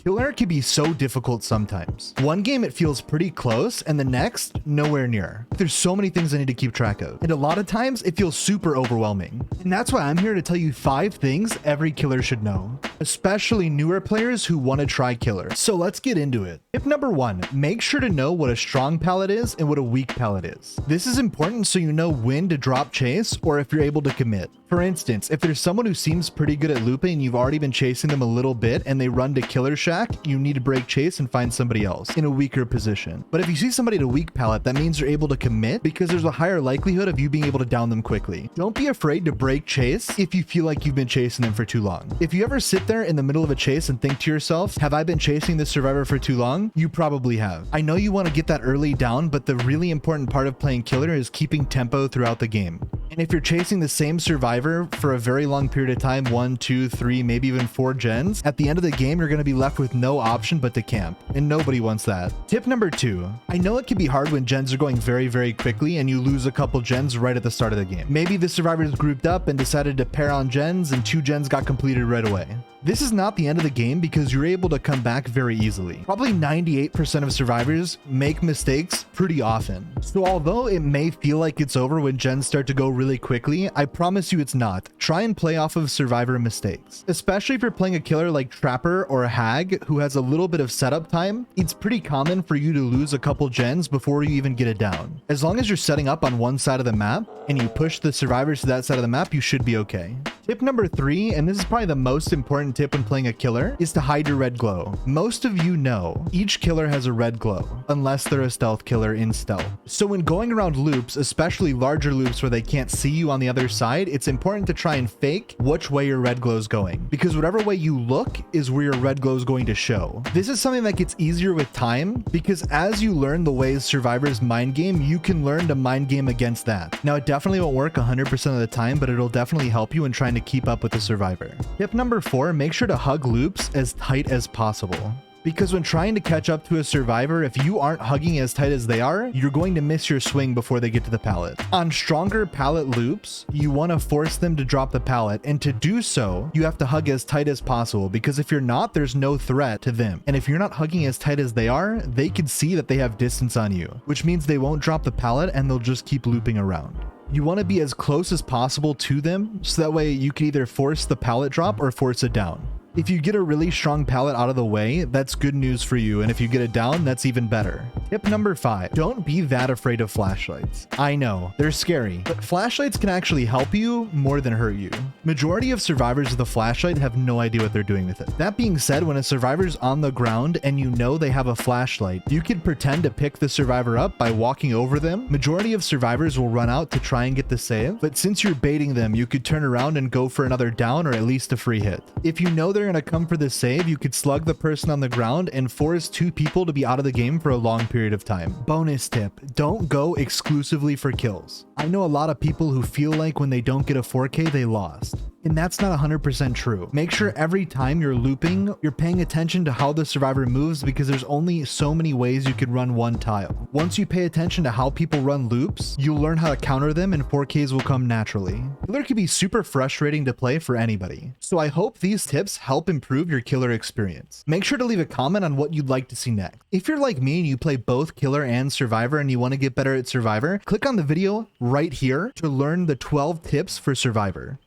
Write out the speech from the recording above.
Killer can be so difficult sometimes. One game it feels pretty close, and the next, nowhere near. There's so many things I need to keep track of. And a lot of times, it feels super overwhelming. And that's why I'm here to tell you 5 things every killer should know. Especially newer players who want to try killer. So let's get into it. Tip number 1, make sure to know what a strong pallet is and what a weak pallet is. This is important so you know when to drop chase or if you're able to commit. For instance, if there's someone who seems pretty good at looping and you've already been chasing them a little bit and they run to killer shack, you need to break chase and find somebody else in a weaker position. But if you see somebody at a weak pallet, that means you're able to commit because there's a higher likelihood of you being able to down them quickly. Don't be afraid to break chase if you feel like you've been chasing them for too long. If you ever sit there in the middle of a chase and think to yourself, have I been chasing this survivor for too long? You probably have. I know you want to get that early down, but the really important part of playing killer is keeping tempo throughout the game. And if you're chasing the same survivor for a very long period of time, 1, 2, 3, maybe even 4 gens, at the end of the game, you're going to be left with no option but to camp. And nobody wants that. Tip number 2. I know it can be hard when gens are going very, very quickly and you lose a couple gens right at the start of the game. Maybe the survivors grouped up and decided to pair on gens and 2 gens got completed right away. This is not the end of the game because you're able to come back very easily. Probably 98% of survivors make mistakes pretty often. So although it may feel like it's over when gens start to go really quickly, I promise you it's not. Try and play off of survivor mistakes. Especially if you're playing a killer like Trapper or a Hag who has a little bit of setup time, it's pretty common for you to lose a couple gens before you even get it down. As long as you're setting up on one side of the map and you push the survivors to that side of the map, you should be okay. Tip number 3, and this is probably the most important tip when playing a killer, is to hide your red glow. Most of you know each killer has a red glow, unless they're a stealth killer in stealth. So when going around loops, especially larger loops where they can't see you on the other side, it's important to try and fake which way your red glow is going, because whatever way you look is where your red glow is going to show. This is something that gets easier with time, because as you learn the ways survivors mind game, you can learn to mind game against that. Now, it definitely won't work 100% of the time, but it'll definitely help you in trying to keep up with the survivor. Tip number 4, make sure to hug loops as tight as possible. Because when trying to catch up to a survivor, if you aren't hugging as tight as they are, you're going to miss your swing before they get to the pallet. On stronger pallet loops, you want to force them to drop the pallet, and to do so, you have to hug as tight as possible, because if you're not, there's no threat to them. And if you're not hugging as tight as they are, they can see that they have distance on you, which means they won't drop the pallet and they'll just keep looping around. You want to be as close as possible to them, so that way you can either force the pallet drop or force it down. If you get a really strong pallet out of the way, that's good news for you, and if you get it down, that's even better. Tip number 5, don't be that afraid of flashlights. I know, they're scary, but flashlights can actually help you more than hurt you. Majority of survivors with a flashlight have no idea what they're doing with it. That being said, when a survivor's on the ground and you know they have a flashlight, you can pretend to pick the survivor up by walking over them. Majority of survivors will run out to try and get the save, but since you're baiting them, you could turn around and go for another down or at least a free hit. If you know they're going to come for the save, you could slug the person on the ground and force 2 people to be out of the game for a long period of time. Bonus tip, don't go exclusively for kills. I know a lot of people who feel like when they don't get a 4K, they lost. And that's not 100% true. Make sure every time you're looping, you're paying attention to how the survivor moves, because there's only so many ways you can run one tile. Once you pay attention to how people run loops, you'll learn how to counter them and 4Ks will come naturally. Killer can be super frustrating to play for anybody. So I hope these tips help improve your killer experience. Make sure to leave a comment on what you'd like to see next. If you're like me and you play both killer and survivor and you want to get better at survivor, click on the video right here to learn the 12 tips for survivor.